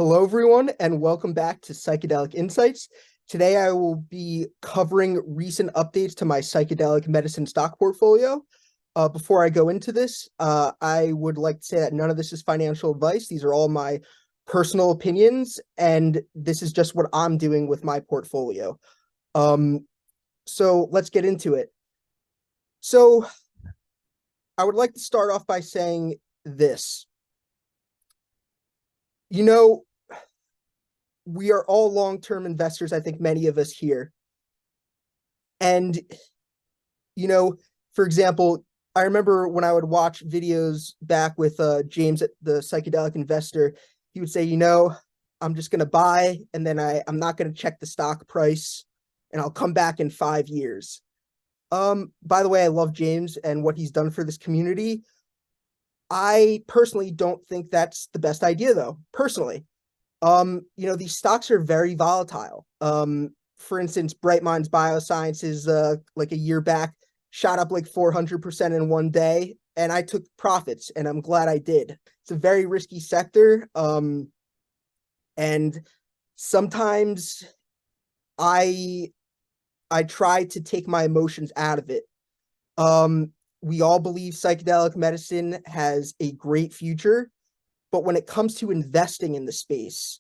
Hello, everyone, and welcome back to Psychedelic Insights. Today, I will be covering recent updates to my psychedelic medicine stock portfolio. Before I go into this, I would like to say that none of this is financial advice. These are all my personal opinions, and this is just what I'm doing with my portfolio. Um, so let's get into it. So I would like to start off by saying this. You know, we are all long-term investors, I think many of us here. And, for example, I remember when I would watch videos back with James at the Psychedelic Investor, he would say, I'm just going to buy and then I'm not going to check the stock price and I'll come back in 5 years. By the way, I love James and what he's done for this community. I personally don't think that's the best idea, though, personally. These stocks are very volatile. For instance, Bright Minds Biosciences, like a year back, shot up like 400% in one day, and I took profits, and I'm glad I did. It's a very risky sector, and sometimes I I try to take my emotions out of it. We all believe psychedelic medicine has a great future, but when it comes to investing in the space,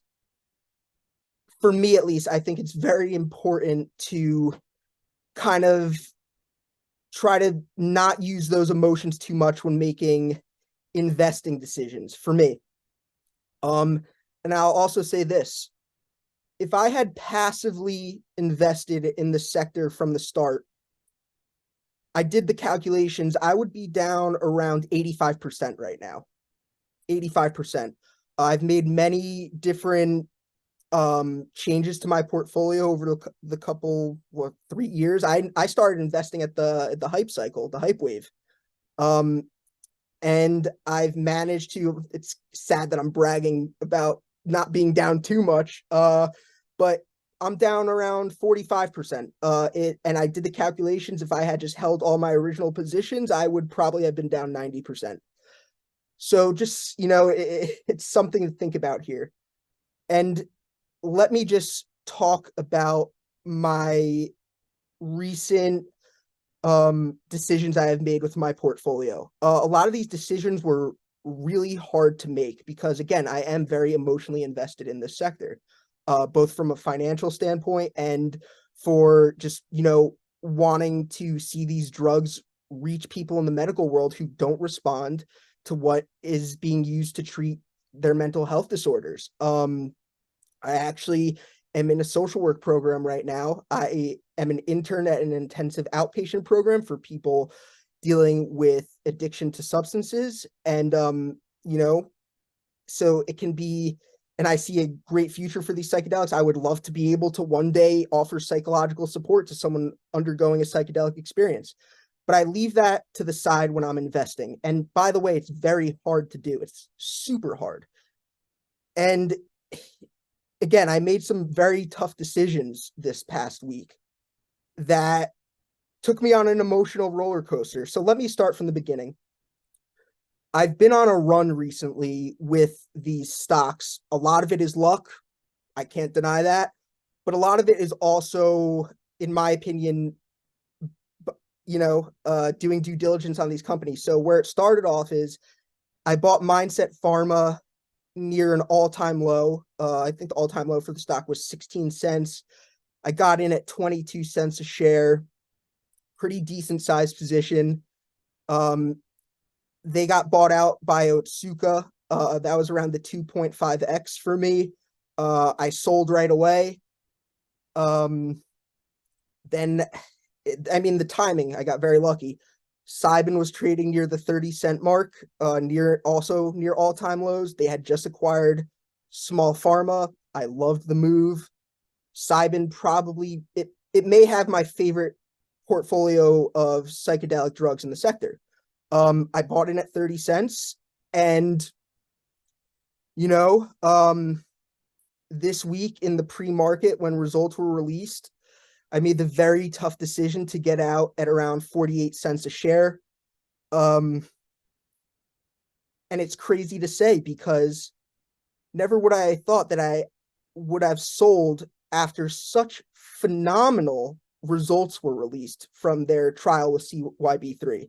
for me at least, I think it's very important to kind of try to not use those emotions too much when making investing decisions for me. And I'll also say this. If I had passively invested in the sector from the start, I did the calculations, I would be down around 85% right now. 85%. I've made many different changes to my portfolio over the couple 3 years. I started investing at the hype cycle, the hype wave. And I've managed to, it's sad that I'm bragging about not being down too much, but I'm down around 45%. And I did the calculations. If I had just held all my original positions, I would probably have been down 90%. So just, it's something to think about here. And let me just talk about my recent decisions I have made with my portfolio. A lot of these decisions were really hard to make because, again, I am very emotionally invested in this sector, both from a financial standpoint and for just, wanting to see these drugs reach people in the medical world who don't respond to what is being used to treat their mental health disorders. I actually am in a social work program right now. I am an intern at an intensive outpatient program for people dealing with addiction to substances. And, so it can be, and I see a great future for these psychedelics. I would love to be able to one day offer psychological support to someone undergoing a psychedelic experience. But I leave that to the side when I'm investing. And by the way, it's very hard to do. It's super hard. And again, I made some very tough decisions this past week that took me on an emotional roller coaster. So let me start from the beginning. I've been on a run recently with these stocks. A lot of it is luck. I can't deny that. But a lot of it is also, in my opinion, doing due diligence on these companies. So where it started off is I bought Mindset Pharma near an all-time low. I think the all-time low for the stock was 16 cents. I got in at 22 cents a share. Pretty decent sized position. They got bought out by Otsuka. That was around the 2.5x for me. I sold right away. Then, the timing, I got very lucky. Cybin was trading near the 30-cent mark, near all-time lows. They had just acquired Small Pharma. I loved the move. Cybin probably, it may have my favorite portfolio of psychedelic drugs in the sector. I bought in at 30 cents and, this week in the pre-market when results were released, I made the very tough decision to get out at around 48 cents a share. And it's crazy to say because Never would I have thought that I would have sold after such phenomenal results were released from their trial with CYB3.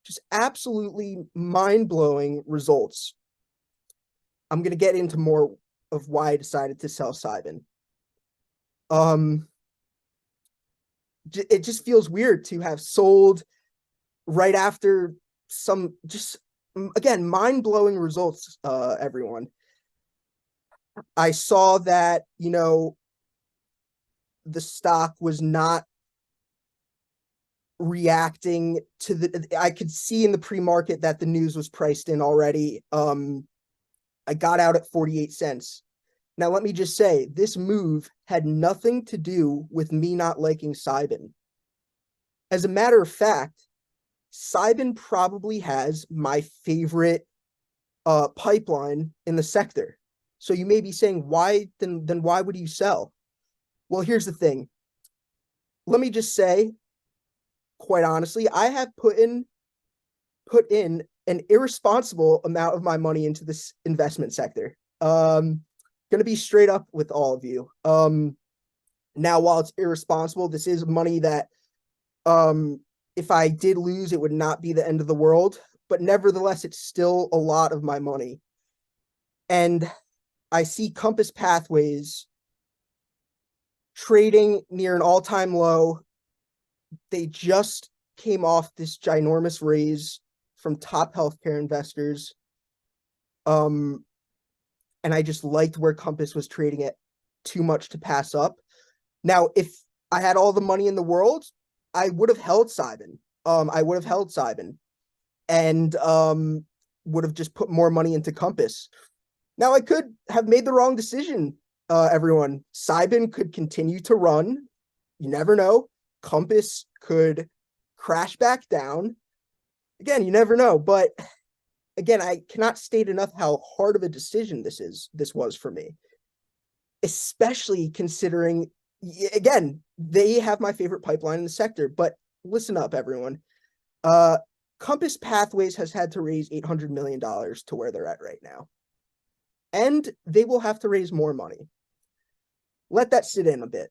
Just absolutely mind-blowing results. I'm going to get into more of why I decided to sell Cybin. It just feels weird to have sold right after some just, again, mind-blowing results, everyone. I saw that, the stock was not reacting to I could see in the pre-market that the news was priced in already. I got out at 48 cents. Now, let me just say, this move had nothing to do with me not liking Cybin. As a matter of fact, Cybin probably has my favorite pipeline in the sector. So you may be saying, why then why would you sell? Well, here's the thing. Let me just say, quite honestly, I have put in an irresponsible amount of my money into this investment sector. Going to be straight up with all of you. Now, while it's irresponsible, this is money that, if I did lose, it would not be the end of the world. But nevertheless, it's still a lot of my money. And I see Compass Pathways trading near an all-time low. They just came off this ginormous raise from top healthcare investors. And I just liked where Compass was trading at too much to pass up. Now, if I had all the money in the world, I would have held Cybin. And would have just put more money into Compass. Now, I could have made the wrong decision, everyone. Cybin could continue to run. You never know. Compass could crash back down. Again, you never know. But again, I cannot state enough how hard of a decision this was for me. Especially considering, again, they have my favorite pipeline in the sector. But listen up, everyone. Compass Pathways has had to raise $800 million to where they're at right now. And they will have to raise more money. Let that sit in a bit.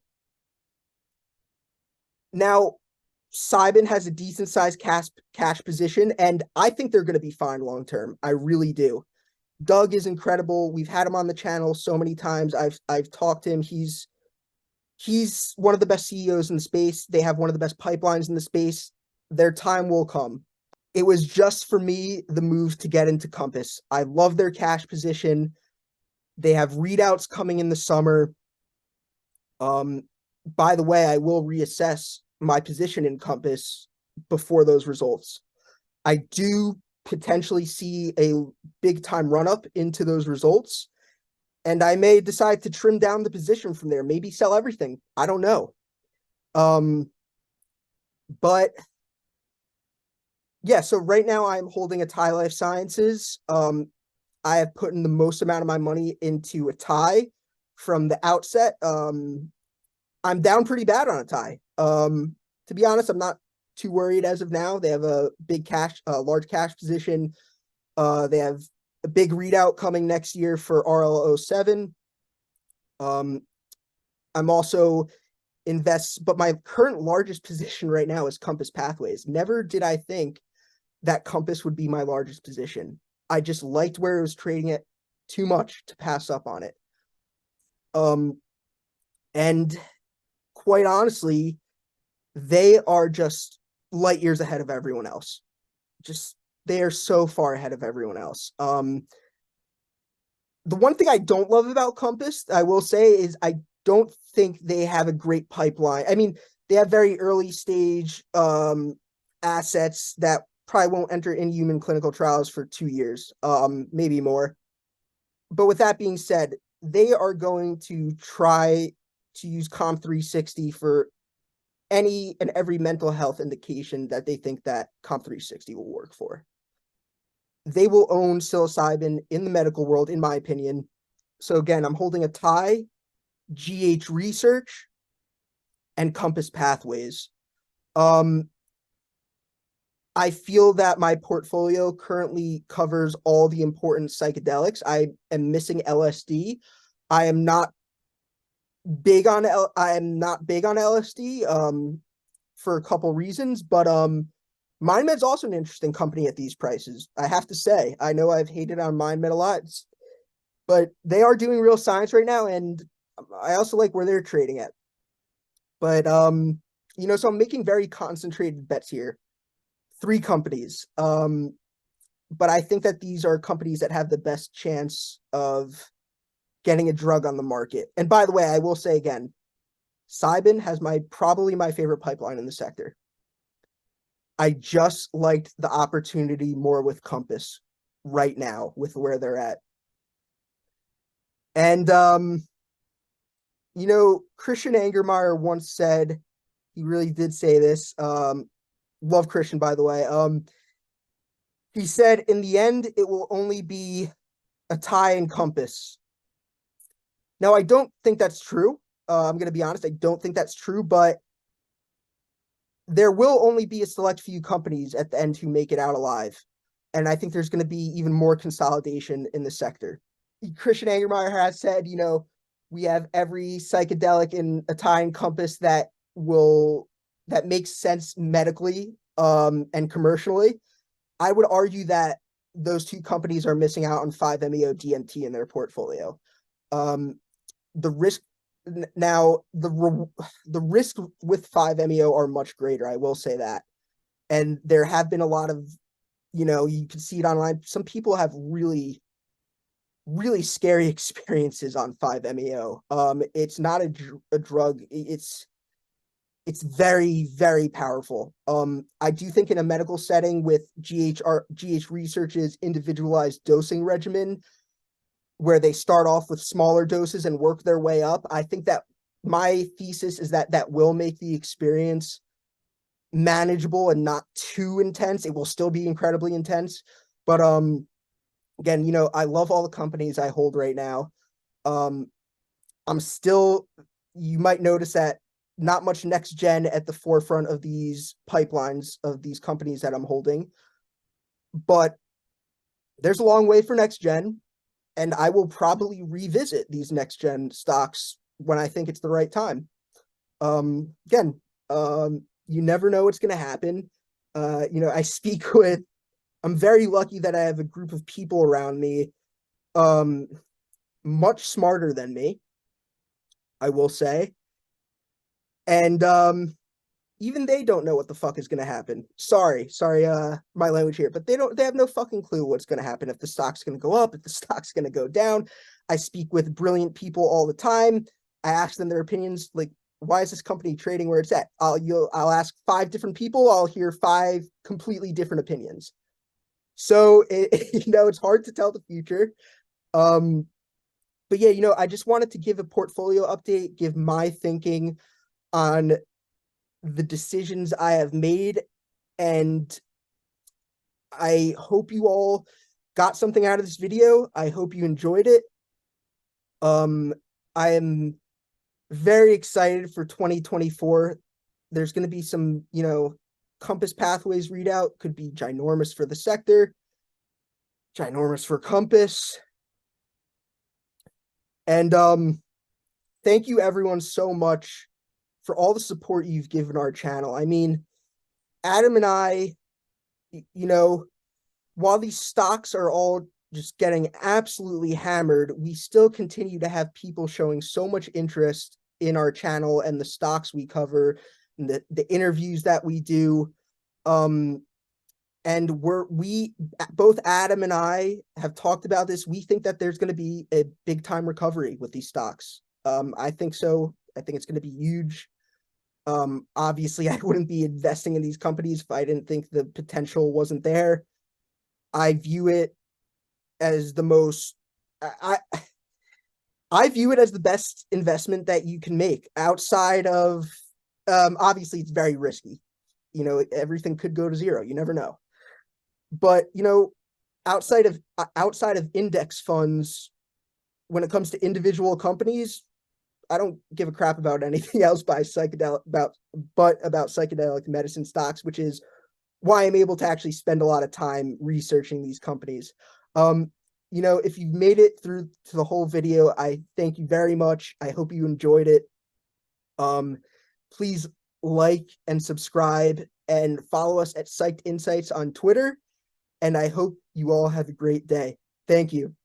Now, Cybin has a decent sized cash position, and I think they're going to be fine long term. I really do. Doug is incredible. We've had him on the channel so many times. I've talked to him. He's one of the best CEOs in the space. They have one of the best pipelines in the space. Their time will come. It was just for me the move to get into Compass. I love their cash position. They have readouts coming in the summer. By the way, I will reassess my position in Compass before those results. I do potentially see a big time run up into those results, and I may decide to trim down the position from there, maybe sell everything. I don't know. But yeah, so right now I'm holding a Thai Life Sciences. I have put in the most amount of my money into a Thai from the outset. I'm down pretty bad on a Thai. To be honest, I'm not too worried as of now. They have a large cash position. They have a big readout coming next year for RL07. I'm also but my current largest position right now is Compass Pathways. Never did I think that Compass would be my largest position. I just liked where it was trading at too much to pass up on it. And quite honestly, they are just light years ahead of everyone else. They are so far ahead of everyone else. The one thing I don't love about Compass, I will say, is I don't think they have a great pipeline. I mean, they have very early stage assets that probably won't enter in human clinical trials for 2 years, maybe more. But with that being said, they are going to try to use COMP360 for any and every mental health indication that they think that COMP360 will work for. They will own psilocybin in the medical world, in my opinion. So again, I'm holding a Thai, GH Research, and Compass Pathways. I feel that my portfolio currently covers all the important psychedelics. I am missing LSD. I am not I am not big on LSD for a couple reasons, but MindMed's also an interesting company at these prices. I have to say, I know I've hated on MindMed a lot, but they are doing real science right now, and I also like where they're trading at. But so I'm making very concentrated bets here. Three companies. But I think that these are companies that have the best chance of getting a drug on the market. And by the way, I will say again, Cybin has probably my favorite pipeline in the sector. I just liked the opportunity more with Compass right now with where they're at. And Christian Angermeyer once said, he really did say this. Love Christian, by the way. He said, in the end, it will only be a tie and Compass. Now, I don't think that's true. I'm going to be honest. I don't think that's true, but there will only be a select few companies at the end who make it out alive. And I think there's going to be even more consolidation in the sector. Christian Angermeyer has said, we have every psychedelic in a tie and Compass that makes sense medically and commercially. I would argue that those two companies are missing out on 5-MeO DMT in their portfolio. The risk now, the risk with 5-MeO are much greater. I will say that, and there have been a lot of, you can see it online. Some people have really, really scary experiences on 5-MeO. It's not a drug. It's very, very powerful. I do think in a medical setting with GH Research's individualized dosing regimen, where they start off with smaller doses and work their way up, I think that my thesis is that will make the experience manageable and not too intense. It will still be incredibly intense, but again, I love all the companies I hold right now. You might notice that not much next gen at the forefront of these pipelines of these companies that I'm holding, but there's a long way for next gen, and I will probably revisit these next gen stocks when I think it's the right time. Again, you never know what's going to happen. I'm very lucky that I have a group of people around me, much smarter than me, I will say. And even they don't know what the fuck is going to happen. Sorry, my language here, but they have no fucking clue what's going to happen, if the stock's going to go up, if the stock's going to go down. I speak with brilliant people all the time. I ask them their opinions, like, why is this company trading where it's at? I'll ask 5 different people. I'll hear 5 completely different opinions. So it's hard to tell the future. But yeah, I just wanted to give a portfolio update, give my thinking on the decisions I have made, and I hope you all got something out of this video. I hope you enjoyed it. I am very excited for 2024. There's going to be some, Compass Pathways readout, could be ginormous for the sector, ginormous for Compass. And thank you everyone so much for all the support you've given our channel. I mean, Adam and I, while these stocks are all just getting absolutely hammered, we still continue to have people showing so much interest in our channel and the stocks we cover, and the interviews that we do. And both Adam and I have talked about this. We think that there's going to be a big time recovery with these stocks. I think so. I think it's going to be huge. Obviously, I wouldn't be investing in these companies if I didn't think the potential wasn't there. I view it as I view it as the best investment that you can make outside of, obviously it's very risky. Everything could go to zero. You never know. But, outside of index funds, when it comes to individual companies, I don't give a crap about anything else about psychedelic medicine stocks, which is why I'm able to actually spend a lot of time researching these companies. If you've made it through to the whole video, I thank you very much. I hope you enjoyed it. Please like and subscribe and follow us at Psyched Insights on Twitter. And I hope you all have a great day. Thank you.